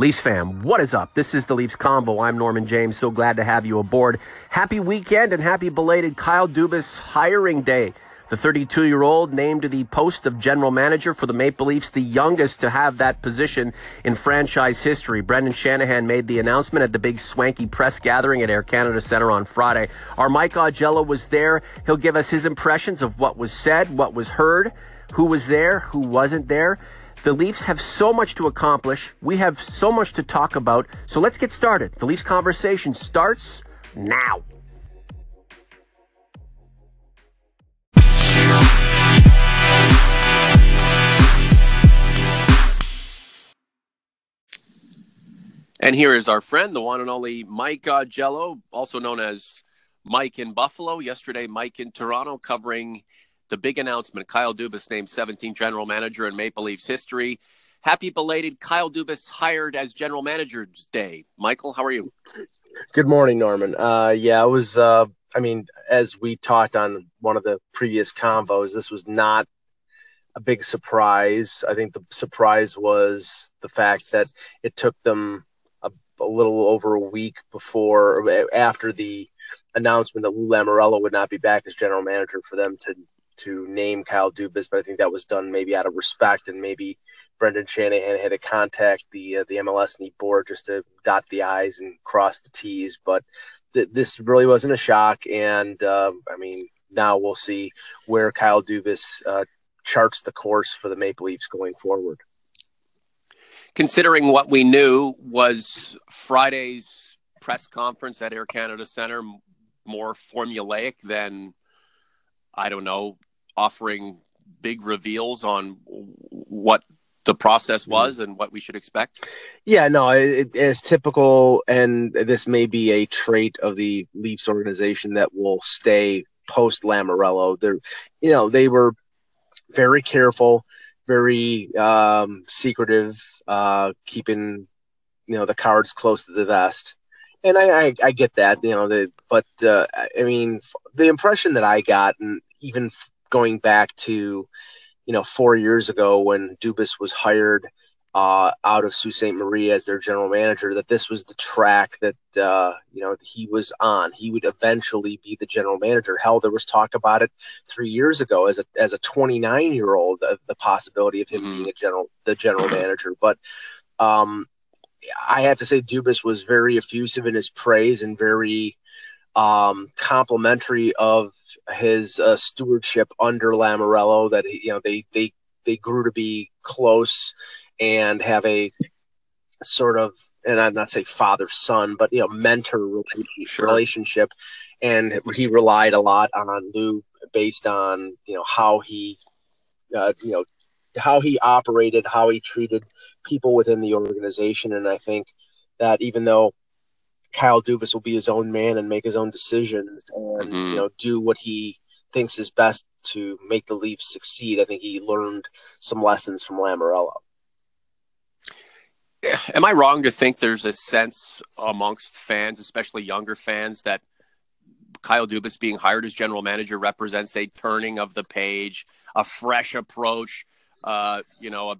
Leafs fam, what is up? This is the Leafs Convo. I'm Norman James. So glad to have you aboard. Happy weekend and happy belated Kyle Dubas hiring day. The 32-year-old named to the post of general manager for the Maple Leafs, the youngest to have that position in franchise history. Brendan Shanahan made the announcement at the big swanky press gathering at Air Canada Centre on Friday. Our Mike Augello was there. He'll give us his impressions of what was said, what was heard, who was there, who wasn't there. The Leafs have so much to accomplish. We have so much to talk about. So let's get started. The Leafs conversation starts now. And here is our friend, the one and only Mike Augello, also known as Mike in Buffalo. Yesterday, Mike in Toronto, covering the big announcement. Kyle Dubas named 17th general manager in Maple Leafs history. Happy belated Kyle Dubas hired as general manager's day. Michael, how are you? Good morning, Norman. It was, as we talked on one of the previous convos, this was not a big surprise. I think the surprise was the fact that it took them a little over a week after the announcement that Lou Lamoriello would not be back as general manager for them to name Kyle Dubas, but I think that was done maybe out of respect, and maybe Brendan Shanahan had to contact the MLS and the board just to dot the I's and cross the T's. But this really wasn't a shock, and now we'll see where Kyle Dubas charts the course for the Maple Leafs going forward. Considering what we knew, was Friday's press conference at Air Canada Centre more formulaic than, I don't know, offering big reveals on what the process was and what we should expect? Yeah, no, it is typical, and this may be a trait of the Leafs organization that will stay post Lamoriello. They were very careful, very secretive, keeping the cards close to the vest. And I get that, but the impression that I got, and even going back to, 4 years ago when Dubas was hired out of Sault Ste. Marie as their general manager, that this was the track that, he was on. He would eventually be the general manager. Hell, there was talk about it 3 years ago as a 29-year-old, the possibility of him being the general manager. But I have to say Dubas was very effusive in his praise and very complimentary of his stewardship under Lamoriello, that they grew to be close and have a sort of, and I'm not say father-son, but mentor relationship. And he relied a lot on Lou based on how he operated, how he treated people within the organization. And I think that even though Kyle Dubas will be his own man and make his own decisions and do what he thinks is best to make the Leafs succeed, I think he learned some lessons from Lamoriello. Am I wrong to think there's a sense amongst fans, especially younger fans, that Kyle Dubas being hired as general manager represents a turning of the page, a fresh approach, a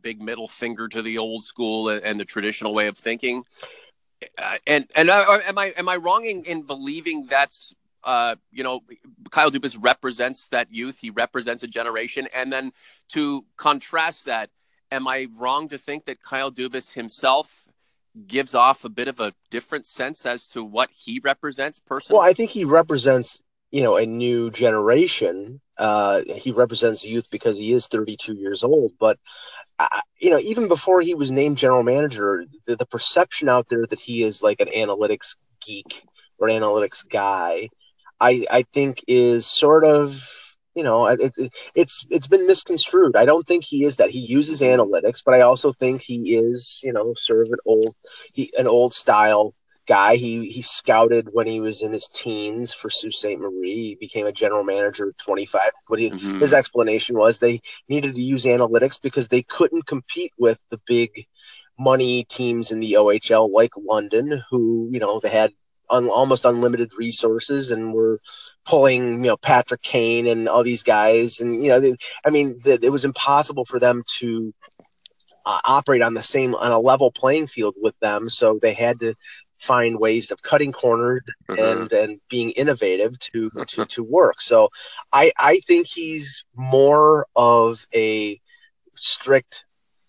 big middle finger to the old school and the traditional way of thinking? Am I wrong in believing that's Kyle Dubas represents that youth, he represents a generation, and then to contrast that, am I wrong to think that Kyle Dubas himself gives off a bit of a different sense as to what he represents personally? Well, I think he represents a new generation. He represents youth because he is 32 years old. But, even before he was named general manager, the perception out there that he is like an analytics geek or an analytics guy, I think is sort of, it's been misconstrued. I don't think he is that. He uses analytics, but I also think he is, sort of an old style guy. He scouted when he was in his teens for Sault Ste. Marie. He became a general manager at 25. His explanation was they needed to use analytics because they couldn't compete with the big money teams in the OHL like London, who, they had almost unlimited resources and were pulling, Patrick Kane and all these guys. And, it was impossible for them to operate on a level playing field with them. So they had to find ways of cutting corners and being innovative to work. So I think he's more of a strict,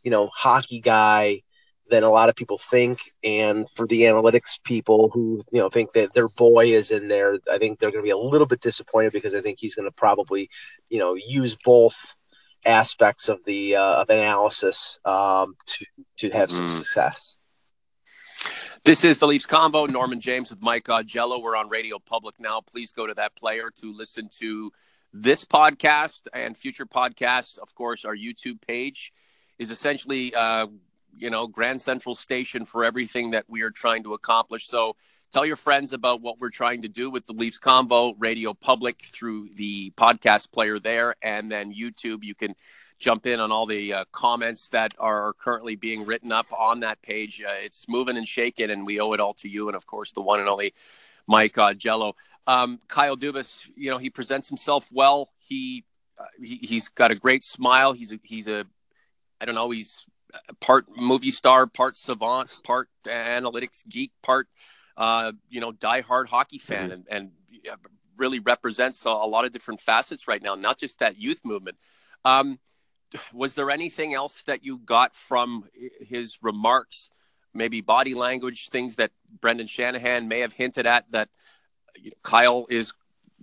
hockey guy than a lot of people think. And for the analytics people who, think that their boy is in there, I think they're going to be a little bit disappointed, because I think he's going to probably, use both aspects of the of analysis to have some success. This is the Leafs Convo. Norman James with Mike Augello. We're on Radio Public now. Please go to that player to listen to this podcast and future podcasts. Of course, our YouTube page is essentially, Grand Central Station for everything that we are trying to accomplish. So tell your friends about what we're trying to do with the Leafs Convo, Radio Public through the podcast player there, and then YouTube. You can jump in on all the comments that are currently being written up on that page. It's moving and shaking, and we owe it all to you and, of course, the one and only Mike Augello. Kyle Dubas, he presents himself well. He's got a great smile. He's part movie star, part savant, part analytics geek, part diehard hockey fan, and really represents a lot of different facets right now, not just that youth movement. Was there anything else that you got from his remarks, maybe body language, things that Brendan Shanahan may have hinted at, that Kyle is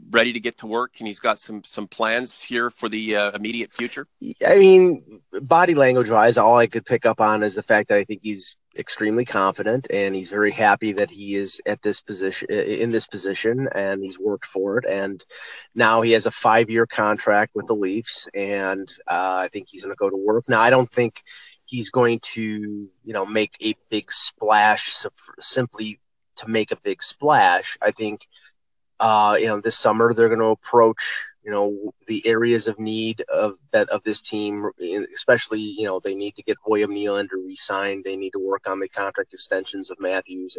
ready to get to work and he's got some plans here for the immediate future? I mean, body language wise, all I could pick up on is the fact that I think he's extremely confident and he's very happy that he is in this position, and he's worked for it. And now he has a 5-year contract with the Leafs, and I think he's going to go to work. Now, I don't think he's going to, make a big splash simply to make a big splash. I think, this summer they're going to approach, the areas of need of this team, especially, they need to get William Nylander re-signed. They need to work on the contract extensions of Matthews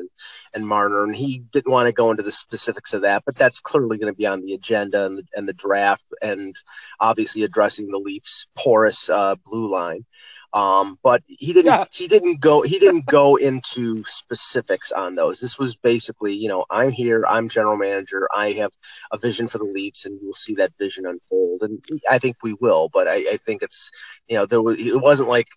and Marner. And he didn't want to go into the specifics of that, but that's clearly going to be on the agenda and the draft, and obviously addressing the Leafs' porous blue line. But he didn't go into specifics on those. This was basically, I'm here, I'm general manager, I have a vision for the Leafs, and we'll see that vision unfold. And I think we will, but I think it's, it wasn't like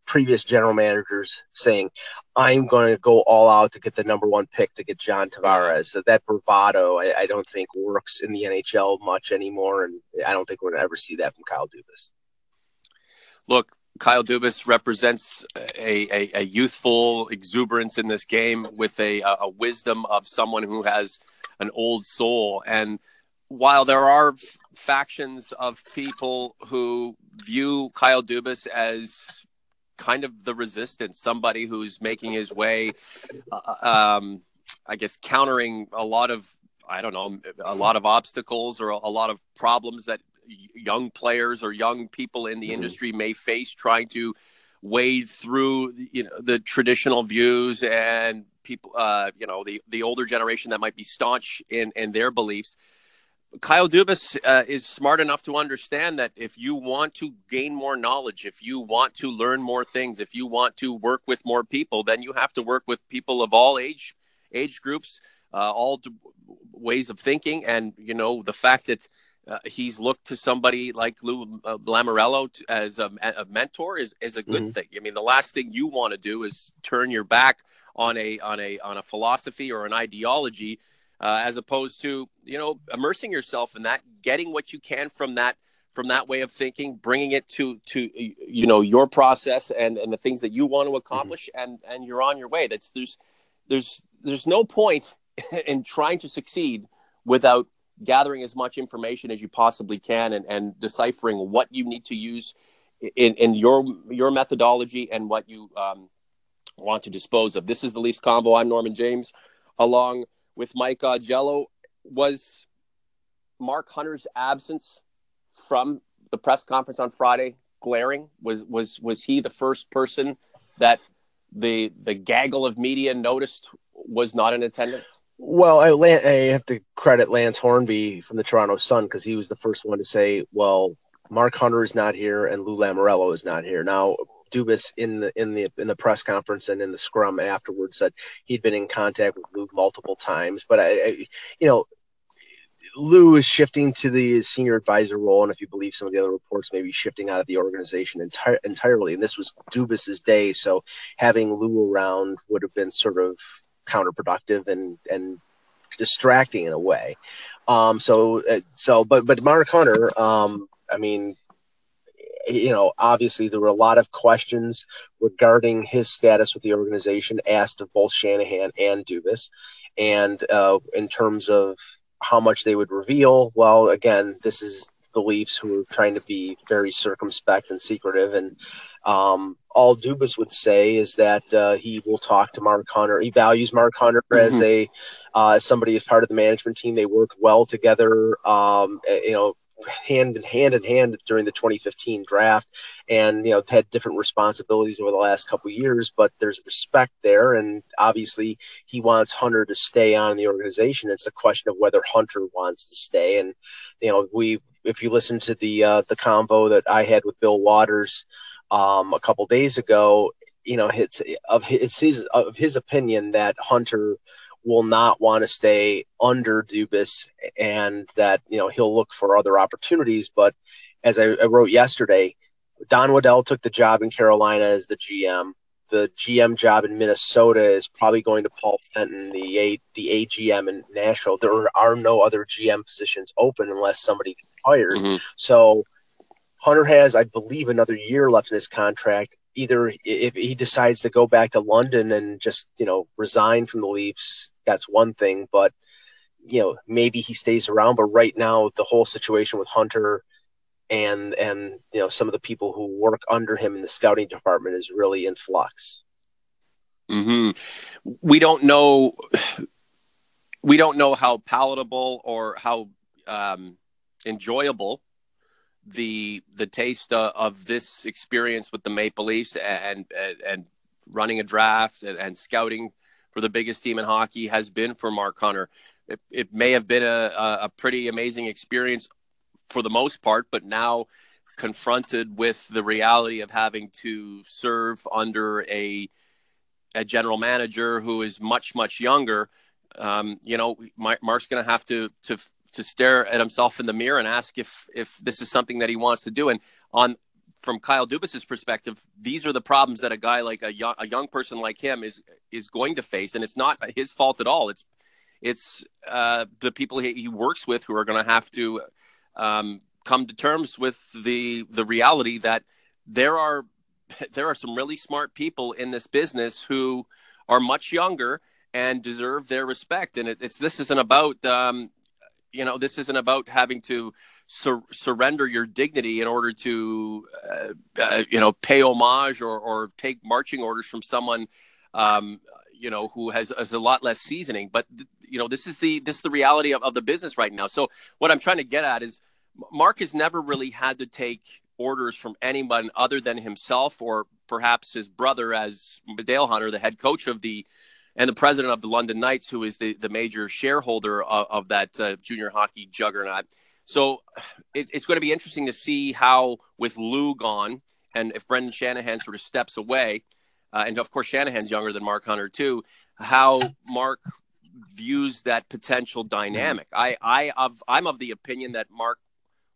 previous general managers saying, I'm going to go all out to get the number 1 pick to get John Tavares. So that bravado, I don't think works in the NHL much anymore. And I don't think we're going to ever see that from Kyle Dubas. Look, Kyle Dubas represents a youthful exuberance in this game with a wisdom of someone who has an old soul. And while there are factions of people who view Kyle Dubas as kind of the resistance, somebody who's making his way, countering a lot of obstacles or a lot of problems that young players or young people in the industry may face, trying to wade through the traditional views, and people the older generation that might be staunch in their beliefs. Kyle Dubas is smart enough to understand that if you want to gain more knowledge, if you want to learn more things, if you want to work with more people, then you have to work with people of all age groups, all ways of thinking. And the fact that he's looked to somebody like Lou Lamoriello as a mentor is a good thing. I mean, the last thing you want to do is turn your back on a philosophy or an ideology, as opposed to immersing yourself in that, getting what you can from that way of thinking, bringing it to your process and the things that you want to accomplish, and you're on your way. There's no point in trying to succeed without gathering as much information as you possibly can and deciphering what you need to use in your methodology and what you want to dispose of. This is the Leafs Convo. I'm Norman James, along with Mike Augello. Was Mark Hunter's absence from the press conference on Friday glaring? Was he the first person that the gaggle of media noticed was not in attendance? Well, I have to credit Lance Hornby from the Toronto Sun, because he was the first one to say, well, Mark Hunter is not here and Lou Lamoriello is not here. Now, Dubas in the press conference and in the scrum afterwards said he'd been in contact with Lou multiple times, but Lou is shifting to the senior advisor role, and if you believe some of the other reports, maybe shifting out of the organization entirely. And this was Dubas's day, so having Lou around would have been sort of counterproductive and distracting in a way. But Mark Hunter, I mean, obviously there were a lot of questions regarding his status with the organization asked of both Shanahan and Dubas, and in terms of how much they would reveal. Well, again, this is the Leafs, who are trying to be very circumspect and secretive, and all Dubas would say is that he will talk to Mark Hunter. He values Mark Hunter as somebody as part of the management team. They worked well together, hand in hand during the 2015 draft, and had different responsibilities over the last couple of years, but there's respect there, and obviously he wants Hunter to stay on in the organization. It's a question of whether Hunter wants to stay. And if you listen to the convo that I had with Bill Waters a couple days ago, it's his opinion that Hunter will not want to stay under Dubas, and that he'll look for other opportunities. But as I wrote yesterday, Don Waddell took the job in Carolina as the GM. The GM job in Minnesota is probably going to Paul Fenton, the AGM in Nashville. There are no other GM positions open unless somebody gets hired. Mm-hmm. So Hunter has, I believe, another year left in his contract. Either if he decides to go back to London and just, resign from the Leafs, that's one thing, but, maybe he stays around. But right now, the whole situation with Hunter and some of the people who work under him in the scouting department is really in flux. Mm-hmm. We don't know how palatable or how enjoyable the taste of this experience with the Maple Leafs and running a draft and scouting for the biggest team in hockey has been for Mark Hunter. It may have been a pretty amazing experience for the most part, but now confronted with the reality of having to serve under a general manager who is much, much younger, Mark's going to have to stare at himself in the mirror and ask if this is something that he wants to do. And from Kyle Dubas's perspective, these are the problems that a guy like a young person like him is going to face, and it's not his fault at all. It's the people he works with who are going to have to come to terms with the reality that there are some really smart people in this business who are much younger and deserve their respect. And this isn't about having to surrender your dignity in order to pay homage or take marching orders from someone who has a lot less seasoning. But this is the reality of the business right now. So what I'm trying to get at is Mark has never really had to take orders from anyone other than himself or perhaps his brother, as Dale Hunter, the head coach and the president of the London Knights, who is the major shareholder of that junior hockey juggernaut. So it's going to be interesting to see how, with Lou gone, and if Brendan Shanahan sort of steps away, and of course Shanahan's younger than Mark Hunter too, how Mark views that potential dynamic. I'm of the opinion that Mark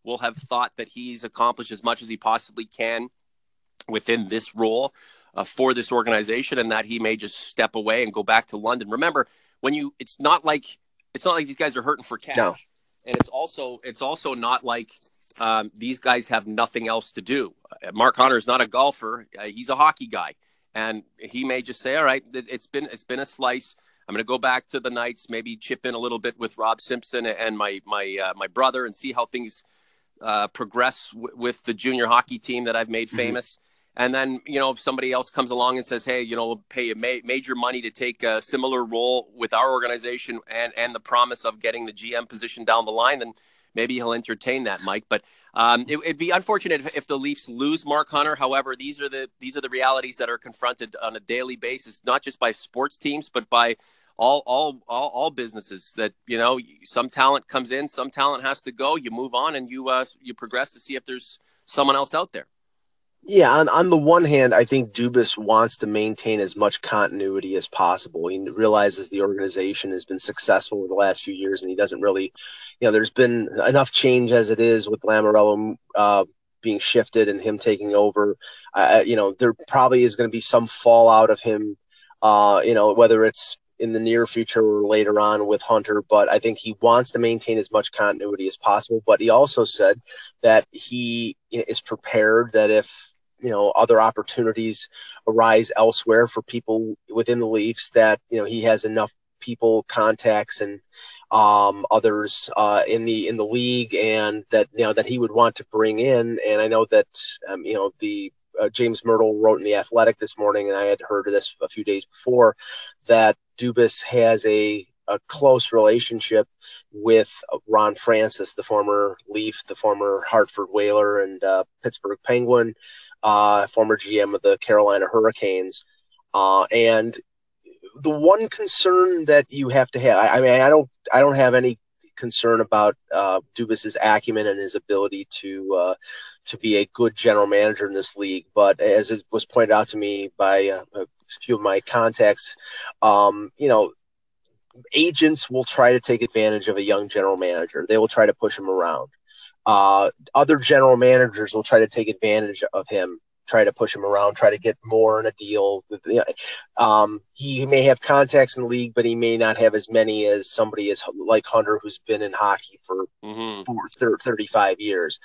will have thought that he's accomplished as much as he possibly can within this role for this organization, and that he may just step away and go back to London. Remember, it's not like these guys are hurting for cash. No. And it's also not like these guys have nothing else to do. Mark Hunter is not a golfer; he's a hockey guy, and he may just say, "All right, it's been a slice. I'm going to go back to the Knights, maybe chip in a little bit with Rob Simpson and my brother, and see how things progress with the junior hockey team that I've made famous." And then, if somebody else comes along and says, hey, we'll pay you major money to take a similar role with our organization and the promise of getting the GM position down the line, then maybe he'll entertain that, Mike. But it'd be unfortunate if the Leafs lose Mark Hunter. However, these are the realities that are confronted on a daily basis, not just by sports teams, but by all businesses. That some talent comes in, some talent has to go. You move on, and you progress to see if there's someone else out there. Yeah, on the one hand, I think Dubas wants to maintain as much continuity as possible. He realizes the organization has been successful over the last few years, and he doesn't really, there's been enough change as it is with Lamoriello being shifted and him taking over. There probably is going to be some fallout of him, whether it's in the near future or later on with Hunter. But I think he wants to maintain as much continuity as possible. But he also said that he is prepared that if other opportunities arise elsewhere for people within the Leafs, that he has enough people contacts and others in the league, and that he would want to bring in. And I know that the James Myrtle wrote in the Athletic this morning, and I had heard of this a few days before, that Dubas has a close relationship with Ron Francis, the former Leaf, the former Hartford Whaler, and Pittsburgh Penguin, former GM of the Carolina Hurricanes. And the one concern that you have to have, I mean, I don't have any concern about Dubas's acumen and his ability to be a good general manager in this league. But as it was pointed out to me by a few of my contacts, agents will try to take advantage of a young general manager. They will try to push him around. Other general managers will try to take advantage of him, try to push him around, try to get more in a deal. He may have contacts in the league, but he may not have as many as somebody as like Hunter, who's been in hockey for 35 years.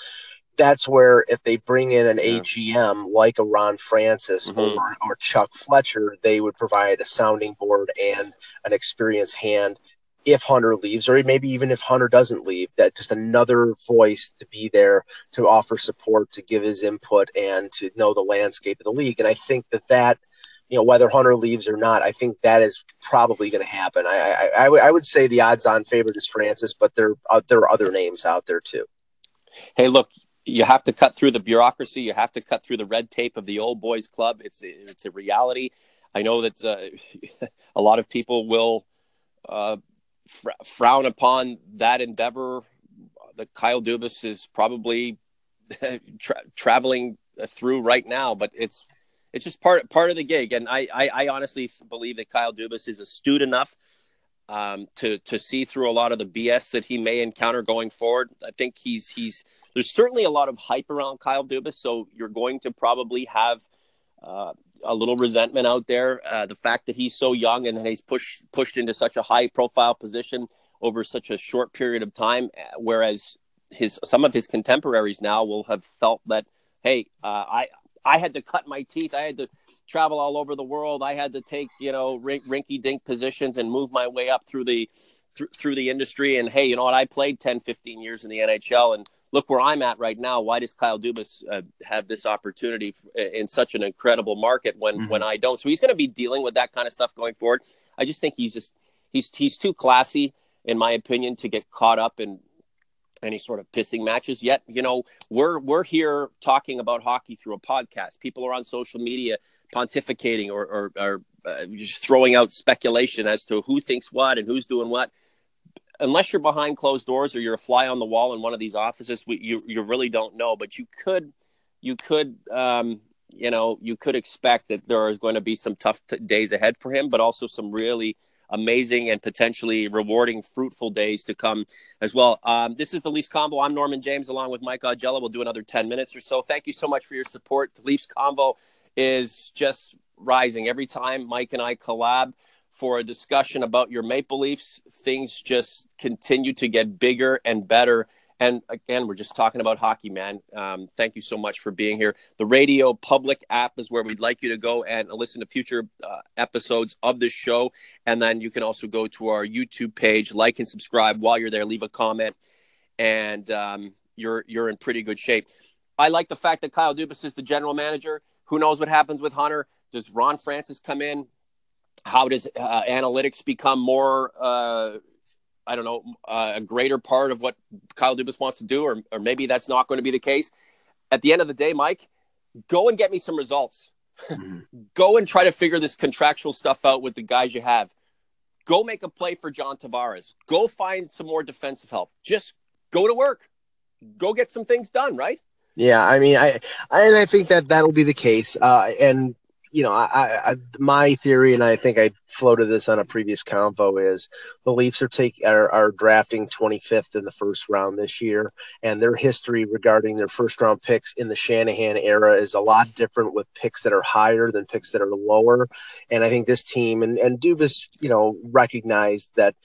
That's where if they bring in an AGM like a Ron Francis or Chuck Fletcher, they would provide a sounding board and an experienced hand if Hunter leaves, or maybe even if Hunter doesn't leave, that just another voice to be there to offer support, to give his input, and to know the landscape of the league. And I think that whether Hunter leaves or not, I think that is probably going to happen. I would say the odds-on favorite is Francis, but there are other names out there too. Hey, look, you have to cut through the bureaucracy. You have to cut through the red tape of the old boys club. It's a reality. I know that a lot of people will frown upon that endeavor. That Kyle Dubas is probably traveling through right now, but it's just part of the gig. And I honestly believe that Kyle Dubas is astute enough to see through a lot of the BS that he may encounter going forward. I think there's certainly a lot of hype around Kyle Dubas, so you're going to probably have a little resentment out there. The fact that he's so young and he's pushed into such a high profile position over such a short period of time, whereas some of his contemporaries now will have felt that, hey, I had to cut my teeth. I had to travel all over the world. I had to take, rinky-dink positions and move my way up through the industry. And, hey, you know what? I played 10, 15 years in the NHL, and look where I'm at right now. Why does Kyle Dubas have this opportunity in such an incredible market when I don't? So he's going to be dealing with that kind of stuff going forward. I just think he's too classy, in my opinion, to get caught up in any sort of pissing matches. Yet, we're here talking about hockey through a podcast. People are on social media pontificating or just throwing out speculation as to who thinks what and who's doing what. Unless you're behind closed doors or you're a fly on the wall in one of these offices, you really don't know. But you could expect that there are going to be some tough days ahead for him, but also some really amazing and potentially rewarding, fruitful days to come as well. This is the Leafs Convo. I'm Norman James, along with Mike Augello. We'll do another 10 minutes or so. Thank you so much for your support. The Leafs Convo is just rising. Every time Mike and I collab for a discussion about your Maple Leafs, things just continue to get bigger and better. And again, we're just talking about hockey, man. Thank you so much for being here. The Radio Public app is where we'd like you to go and listen to future episodes of this show. And then you can also go to our YouTube page, like and subscribe. While you're there, leave a comment, and you're in pretty good shape. I like the fact that Kyle Dubas is the general manager. Who knows what happens with Hunter? Does Ron Francis come in? How does analytics become more a greater part of what Kyle Dubas wants to do, or maybe that's not going to be the case. At the end of the day, Mike, go and get me some results. Go and try to figure this contractual stuff out with the guys you have. Go make a play for John Tavares. Go find some more defensive help. Just go to work. Go get some things done, right? Yeah, I mean, I think that that'll be the case. And my theory, and I think I floated this on a previous convo, is the Leafs are drafting 25th in the first round this year, and their history regarding their first round picks in the Shanahan era is a lot different with picks that are higher than picks that are lower. And I think this team and Dubas, recognized that.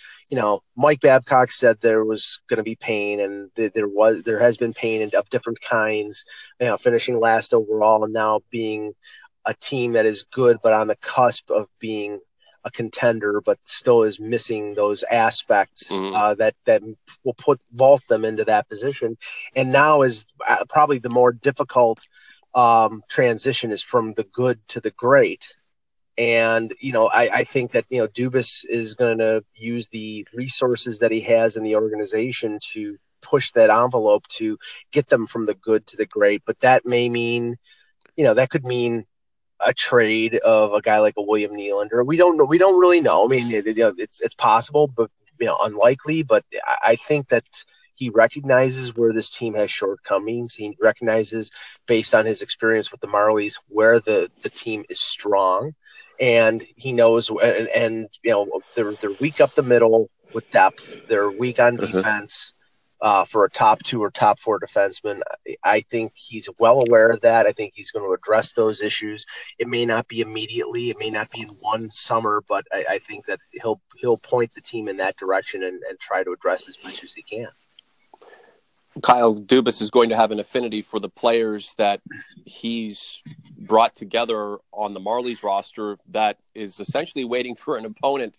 Mike Babcock said there was going to be pain, and there has been pain of different kinds. Finishing last overall, and now being a team that is good, but on the cusp of being a contender, but still is missing those aspects that will put both them into that position. And now is probably the more difficult transition is from the good to the great. And, I think that, Dubas is going to use the resources that he has in the organization to push that envelope to get them from the good to the great. But that may mean, that could mean a trade of a guy like a William Nylander. We don't know. We don't really know. I mean, it's possible, but, unlikely. But I think that he recognizes where this team has shortcomings. He recognizes, based on his experience with the Marlies, where the team is strong. And he knows, and they're weak up the middle with depth. They're weak on defense for a top 2 or top 4 defenseman. I think he's well aware of that. I think he's going to address those issues. It may not be immediately. It may not be in one summer, but I think that he'll point the team in that direction and try to address as much as he can. Kyle Dubas is going to have an affinity for the players that he's brought together on the Marlies roster that is essentially waiting for an opponent,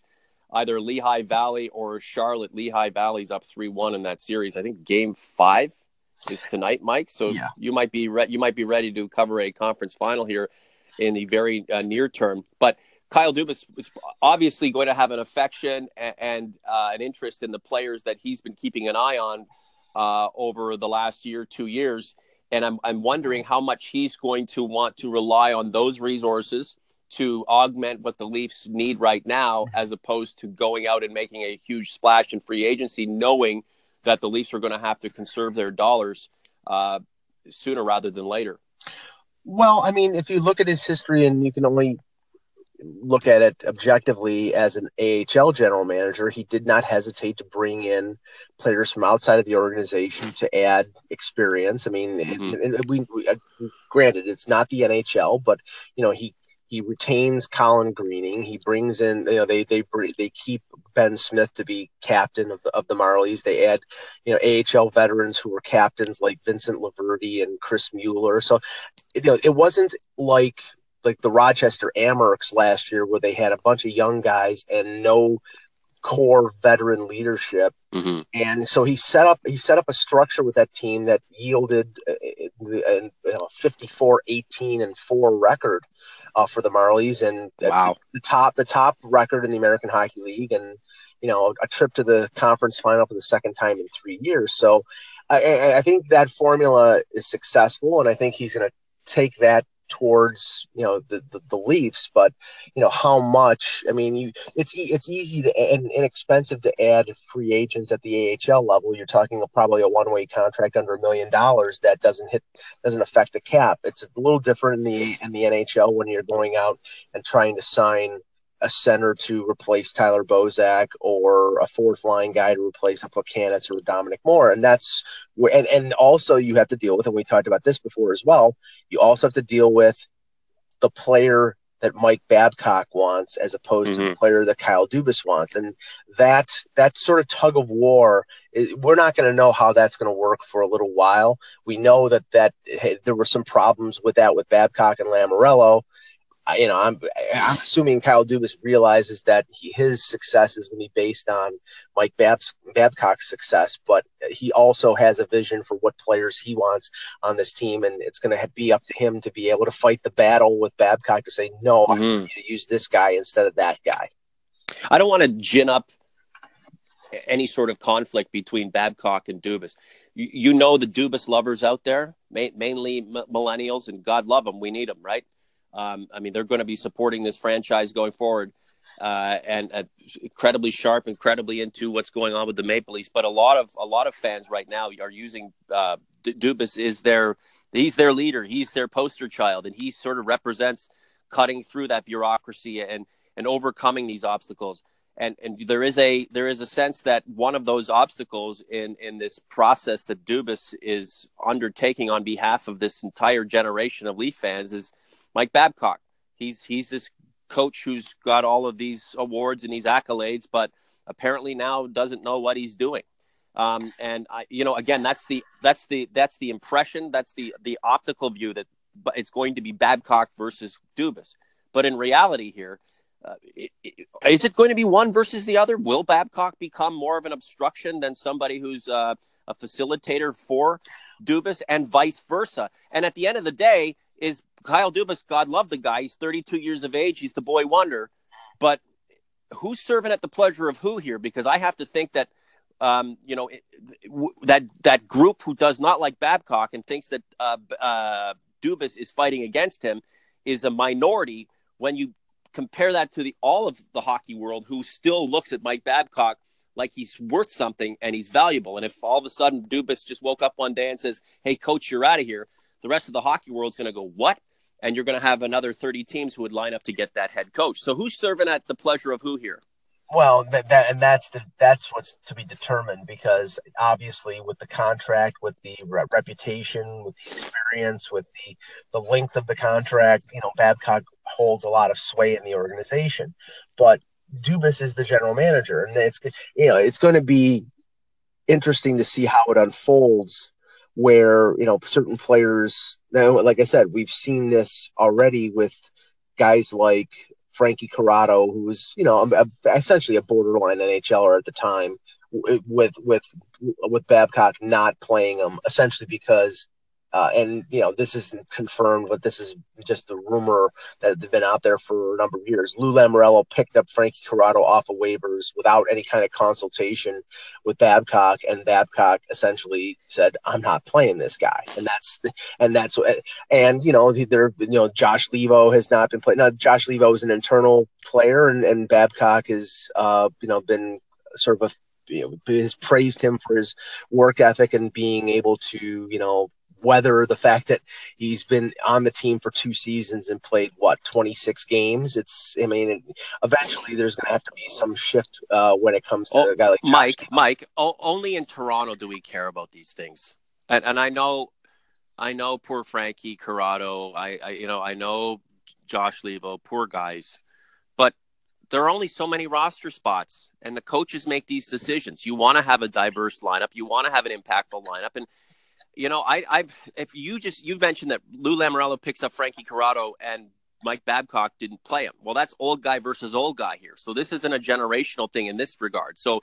either Lehigh Valley or Charlotte. Lehigh Valley's up 3-1 in that series. I think Game 5 is tonight, Mike. So yeah. you might be ready to cover a conference final here in the very near term. But Kyle Dubas is obviously going to have an affection and an interest in the players that he's been keeping an eye on over the last 2 years. And I'm wondering how much he's going to want to rely on those resources to augment what the Leafs need right now, as opposed to going out and making a huge splash in free agency, knowing that the Leafs are going to have to conserve their dollars sooner rather than later. Well, I mean, if you look at his history, and you can only look at it objectively as an AHL general manager, he did not hesitate to bring in players from outside of the organization to add experience. I mean, we granted, it's not the NHL, but he retains Colin Greening. He brings in, they keep Ben Smith to be captain of the Marlies. They add, AHL veterans who were captains like Vincent Laverty and Chris Mueller. So, it wasn't like the Rochester Amherst last year, where they had a bunch of young guys and no core veteran leadership. Mm-hmm. And so he set up a structure with that team that yielded a 54-18-4 record for the Marlies, and wow, the top record in the American Hockey League, and a trip to the conference final for the second time in 3 years. So I think that formula is successful, and I think he's going to take that towards the Leafs. But how much? I mean, it's easy and inexpensive to add free agents at the AHL level. You're talking probably a one-way contract under $1 million that doesn't affect the cap. It's a little different in the NHL when you're going out and trying to sign a center to replace Tyler Bozak, or a fourth line guy to replace a Plekanec or a Dominic Moore. And that's where, and also you have to deal with, and we talked about this before as well, you also have to deal with the player that Mike Babcock wants as opposed to the player that Kyle Dubas wants. And that sort of tug of war, we're not going to know how that's going to work for a little while. We know that there were some problems with that with Babcock and Lamoriello. I'm assuming Kyle Dubas realizes that his success is going to be based on Mike Babcock's success, but he also has a vision for what players he wants on this team, and it's going to be up to him to be able to fight the battle with Babcock to say, no, I need to use this guy instead of that guy. I don't want to gin up any sort of conflict between Babcock and Dubas. The Dubas lovers out there, mainly millennials, and God love them. We need them, right? I mean, they're going to be supporting this franchise going forward, and incredibly sharp, incredibly into what's going on with the Maple Leafs. But a lot of fans right now are using Dubas is their He's their leader. He's their poster child, and he sort of represents cutting through that bureaucracy and overcoming these obstacles. And there is a sense that one of those obstacles in this process that Dubas is undertaking on behalf of this entire generation of Leaf fans is Mike Babcock. He's this coach who's got all of these awards and these accolades, but apparently now doesn't know what he's doing. And again, that's the impression, that's the optical view that it's going to be Babcock versus Dubas. But in reality here, is it going to be one versus the other? Will Babcock become more of an obstruction than somebody who's a facilitator for Dubas, and vice versa? And at the end of the day, is Kyle Dubas, God love the guy, he's 32 years of age, he's the boy wonder, but who's serving at the pleasure of who here? Because I have to think that that group who does not like Babcock and thinks that Dubas is fighting against him is a minority when you compare that to all of the hockey world, who still looks at Mike Babcock like he's worth something and he's valuable. And if all of a sudden Dubas just woke up one day and says, "Hey, coach, you're out of here," the rest of the hockey world's going to go, "What?" And you're going to have another 30 teams who would line up to get that head coach. So who's serving at the pleasure of who here? Well, that's what's to be determined, because obviously with the contract, with the reputation, with the experience, with the length of the contract, Babcock holds a lot of sway in the organization. But Dubas is the general manager, and it's going to be interesting to see how it unfolds. Where certain players, now, like I said, we've seen this already with guys like Frankie Corrado, who was, essentially a borderline NHLer at the time, with Babcock not playing him, essentially because, this isn't confirmed, but this is just a rumor that has been out there for a number of years. Lou Lamoriello picked up Frankie Corrado off of waivers without any kind of consultation with Babcock, and Babcock essentially said, "I'm not playing this guy," Josh Levo has not been playing. Now, Josh Levo is an internal player, and Babcock has been sort of has praised him for his work ethic and being able to weather the fact that he's been on the team for 2 seasons and played 26 games. Eventually there's going to have to be some shift when it comes to a guy like Mike. Only in Toronto do we care about these things. And I know poor Frankie Corrado. I know Josh Levo, poor guys, but there are only so many roster spots, and the coaches make these decisions. You want to have a diverse lineup. You want to have an impactful lineup, and you mentioned that Lou Lamoriello picks up Frankie Corrado and Mike Babcock didn't play him. Well, that's old guy versus old guy here. So this isn't a generational thing in this regard. So,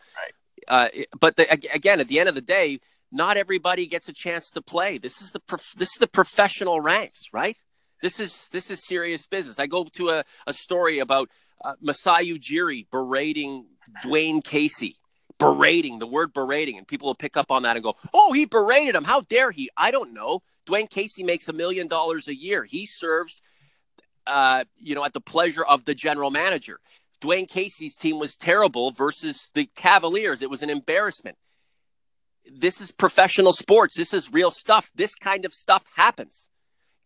again, at the end of the day, not everybody gets a chance to play. This is the professional ranks, right? This is serious business. I go to a story about Masai Ujiri berating Dwayne Casey. The word berating, and people will pick up on that and go, "Oh, he berated him. How dare he?" I don't know. Dwayne Casey makes $1 million a year. He serves, at the pleasure of the general manager. Dwayne Casey's team was terrible versus the Cavaliers. It was an embarrassment. This is professional sports. This is real stuff. This kind of stuff happens.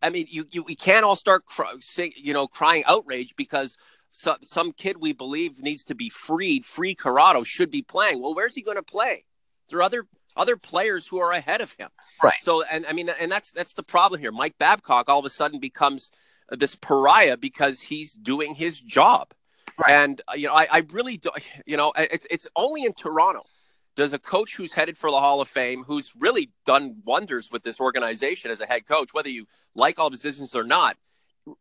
I mean, we can't all start crying outrage because some kid we believe needs to be freed. Free Corrado should be playing. Well, where's he going to play? There are other players who are ahead of him. Right. So, and that's the problem here. Mike Babcock all of a sudden becomes this pariah because he's doing his job. Right. And, I really do, it's only in Toronto does a coach who's headed for the Hall of Fame, who's really done wonders with this organization as a head coach, whether you like all of his decisions or not,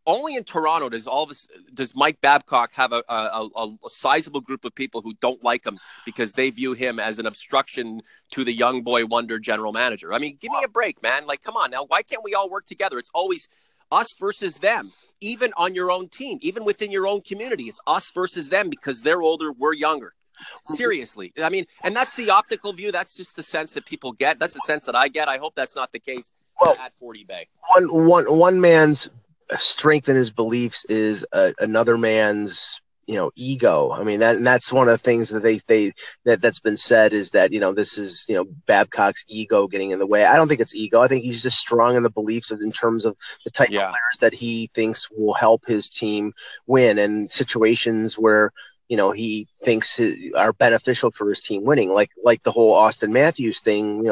only in Toronto does Mike Babcock have a sizable group of people who don't like him because they view him as an obstruction to the young boy wonder general manager. I mean, give me a break, man. Like, come on now. Why can't we all work together? It's always us versus them, even on your own team, even within your own community. It's us versus them because they're older, we're younger. Seriously. I mean, and that's the optical view. That's just the sense that people get. That's the sense that I get. I hope that's not the case at 40 Bay. One man's strength in his beliefs is another man's ego. I mean, that's one of the things that that's been said, is that, this is, Babcock's ego getting in the way. I don't think it's ego. I think he's just strong in the beliefs in terms of the type of Yeah, players that he thinks will help his team win, and situations where, he thinks are beneficial for his team winning, like the whole Austin Matthews thing.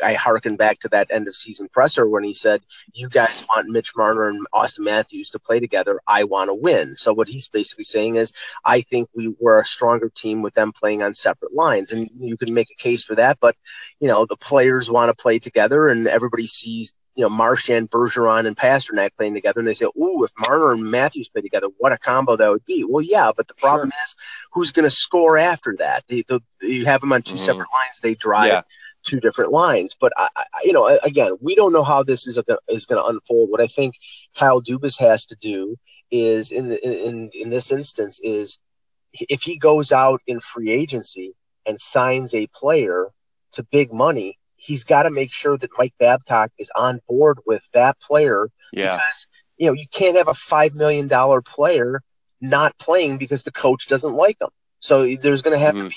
I harken back to that end of season presser when he said, "You guys want Mitch Marner and Austin Matthews to play together. I want to win." So what he's basically saying is, I think we're a stronger team with them playing on separate lines, and you can make a case for that. But the players want to play together, and everybody sees Marchand, Bergeron, and Pasternak playing together, and they say, "Ooh, if Marner and Matthews play together, what a combo that would be." Well, yeah, but the problem sure. is, who's going to score after that? You have them on two separate lines; they drive Yeah, two different lines. But again, we don't know how this is going to unfold. What I think Kyle Dubas has to do is, in this instance, is if he goes out in free agency and signs a player to big money, he's got to make sure that Mike Babcock is on board with that player, yeah. because you can't have a $5 million player not playing because the coach doesn't like him. So there's going to have to be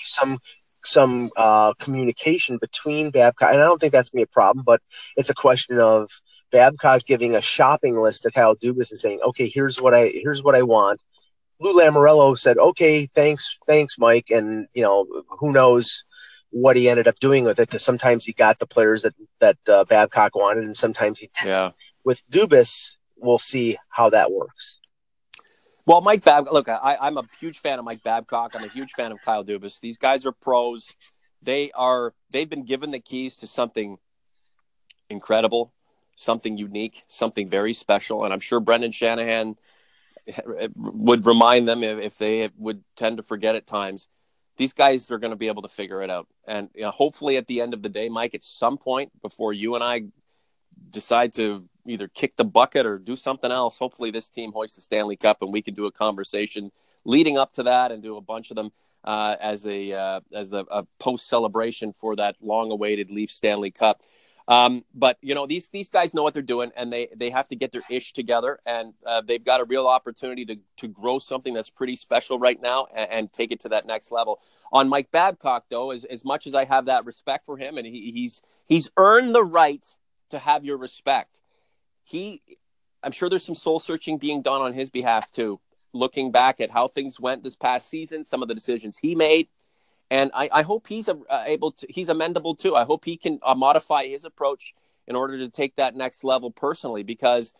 some communication between Babcock, and I don't think that's going to be a problem, but it's a question of Babcock giving a shopping list to Kyle Dubas and saying, "Okay, here's what I want." Lou Lamoriello said, "Okay, thanks, Mike," and who knows what he ended up doing with it, because sometimes he got the players that Babcock wanted, and sometimes he didn't. Yeah. With Dubas, we'll see how that works. Well, Mike Babcock, look, I'm a huge fan of Mike Babcock. I'm a huge fan of Kyle Dubas. These guys are pros. They've been given the keys to something incredible, something unique, something very special. And I'm sure Brendan Shanahan would remind them, if they would tend to forget at times. These guys are going to be able to figure it out. And hopefully at the end of the day, Mike, at some point before you and I decide to either kick the bucket or do something else, hopefully this team hoists the Stanley Cup, and we can do a conversation leading up to that and do a bunch of them as a post celebration for that long awaited Leafs Stanley Cup. But these guys know what they're doing, and they have to get their ish together, and they've got a real opportunity to grow something that's pretty special right now and take it to that next level. On Mike Babcock, though, as much as I have that respect for him, and he's earned the right to have your respect. I'm sure there's some soul searching being done on his behalf too, looking back at how things went this past season, some of the decisions he made. And I hope he's he's amendable too. I hope he can modify his approach in order to take that next level personally, because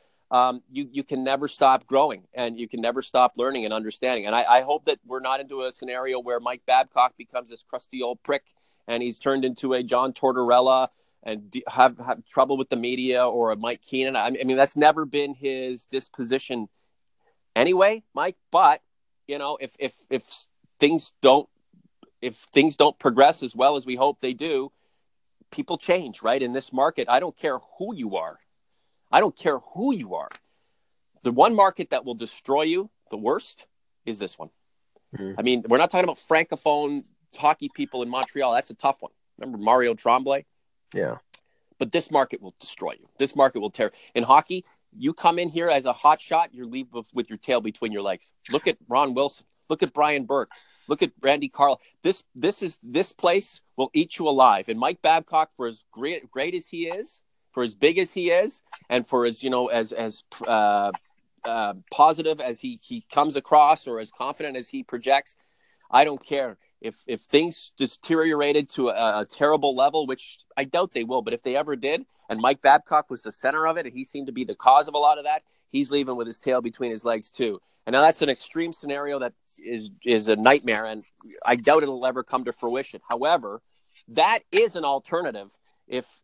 you can never stop growing, and you can never stop learning and understanding. And I hope that we're not into a scenario where Mike Babcock becomes this crusty old prick and he's turned into a John Tortorella and have trouble with the media, or a Mike Keenan. I mean, that's never been his disposition anyway, Mike. But if things don't progress as well as we hope they do, people change, right? In this market, I don't care who you are. The one market that will destroy you the worst is this one. Mm-hmm. I mean, we're not talking about francophone hockey people in Montreal. That's a tough one. Remember Mario Tremblay? Yeah. But this market will destroy you. This market will tear. In hockey, you come in here as a hot shot, you leave with your tail between your legs. Look at Ron Wilson. Look at Brian Burke. Look at Randy Carl. This place will eat you alive. And Mike Babcock, for as great as he is, for as big as he is, and for as as positive as he comes across, or as confident as he projects, I don't care. If things deteriorated to a terrible level, which I doubt they will, but if they ever did, and Mike Babcock was the center of it, and he seemed to be the cause of a lot of that, he's leaving with his tail between his legs too. And now that's an extreme scenario that is a nightmare, and I doubt it'll ever come to fruition. However, that is an alternative if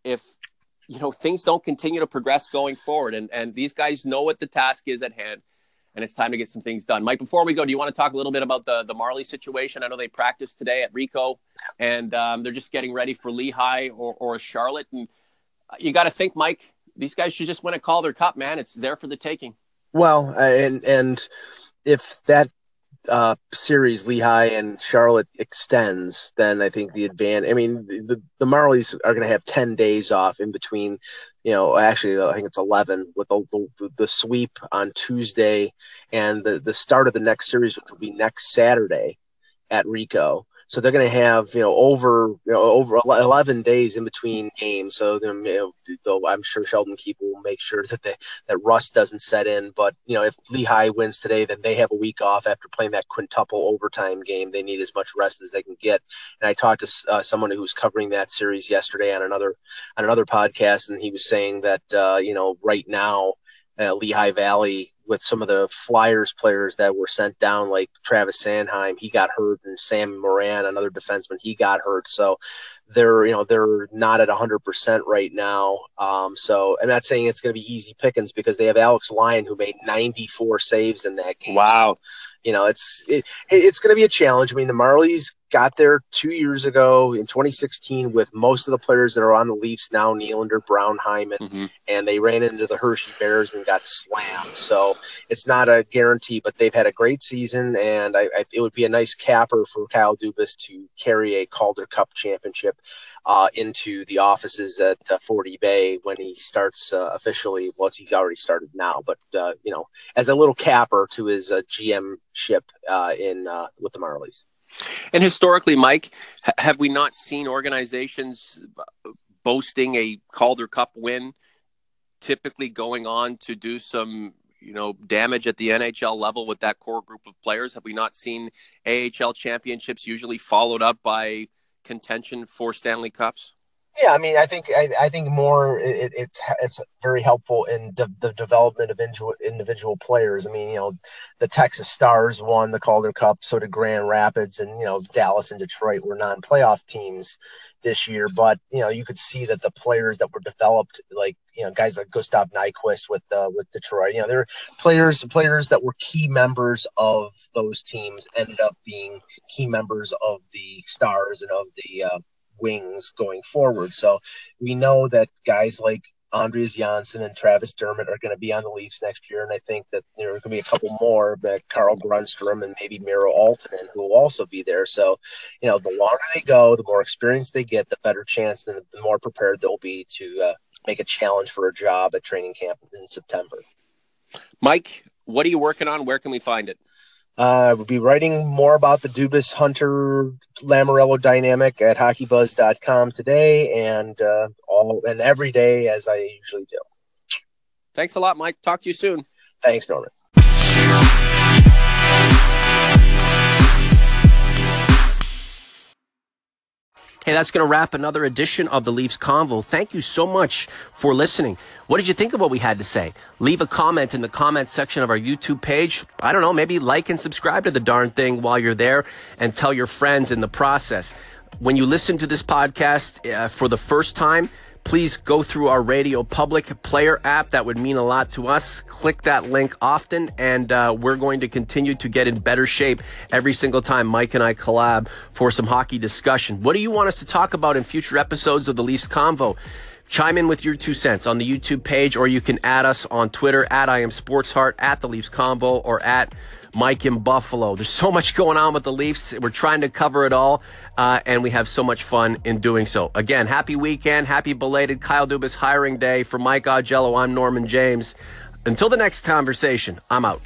things don't continue to progress going forward, and these guys know what the task is at hand. And it's time to get some things done. Mike, before we go, do you want to talk a little bit about the Marlies situation? I know they practiced today at Ricoh, and they're just getting ready for Lehigh or Charlotte. And you got to think, Mike, these guys should just win a Calder Cup, man. It's there for the taking. Well, and if that series Lehigh and Charlotte extends, then I think the advantage. I mean, the Marlies are going to have 10 days off in between. Actually, I think it's 11 with the sweep on Tuesday and the start of the next series, which will be next Saturday at Rico. So they're going to have over 11 days in between games. So though I'm sure Sheldon Keefe will make sure that rust doesn't set in. But if Lehigh wins today, then they have a week off after playing that quintuple overtime game. They need as much rest as they can get. And I talked to someone who was covering that series yesterday on another podcast, and he was saying that right now Lehigh Valley, with some of the Flyers players that were sent down, like Travis Sanheim, he got hurt, and Sam Moran, another defenseman, he got hurt. So they're not at 100% right now. So I'm not saying it's going to be easy pickings because they have Alex Lyon, who made 94 saves in that game. Wow. It's going to be a challenge. I mean, the Marlies got there 2 years ago in 2016 with most of the players that are on the Leafs now, Nylander, Brown, Hyman, and they ran into the Hershey Bears and got slammed. So it's not a guarantee, but they've had a great season, and it would be a nice capper for Kyle Dubas to carry a Calder Cup championship into the offices at 40 Bay when he starts officially. Well, he's already started now, but as a little capper to his GM ship with the Marlies. And historically, Mike, have we not seen organizations boasting a Calder Cup win, typically going on to do some damage at the NHL level with that core group of players? Have we not seen AHL championships usually followed up by contention for Stanley Cups? Yeah, I mean, I think more it's very helpful in the development of individual players. I mean, the Texas Stars won the Calder Cup, so did Grand Rapids, and Dallas and Detroit were non-playoff teams this year. But you could see that the players that were developed, like guys like Gustav Nyquist with Detroit, there were players that were key members of those teams ended up being key members of the Stars and of the Wings going forward. So we know that guys like Andreas Janssen and Travis Dermott are going to be on the Leafs next year, and I think that there are going to be a couple more, like Carl Grunstrom and maybe Miro Aaltonen, who will also be there. So the longer they go, the more experience they get, the better chance and the more prepared they'll be to make a challenge for a job at training camp in September. Mike, what are you working on? Where can we find it? We'll be writing more about the Dubas-Hunter-Lamoriello dynamic at hockeybuzz.com today and every day as I usually do. Thanks a lot, Mike. Talk to you soon. Thanks, Norman. Hey, that's going to wrap another edition of the Leafs Convo. Thank you so much for listening. What did you think of what we had to say? Leave a comment in the comment section of our YouTube page. I don't know, maybe like and subscribe to the darn thing while you're there and tell your friends in the process. When you listen to this podcast for the first time, please go through our Radio Public Player app. That would mean a lot to us. Click that link often, and we're going to continue to get in better shape every single time Mike and I collab for some hockey discussion. What do you want us to talk about in future episodes of the Leafs Convo? Chime in with your 2 cents on the YouTube page, or you can add us on Twitter at @IamSportsHeart, at the Leafs Convo, or at Mike in Buffalo. There's so much going on with the Leafs. We're trying to cover it all, and we have so much fun in doing so. Again, happy weekend, happy belated Kyle Dubas hiring day. For Mike Augello, I'm Norman James. Until the next conversation, I'm out.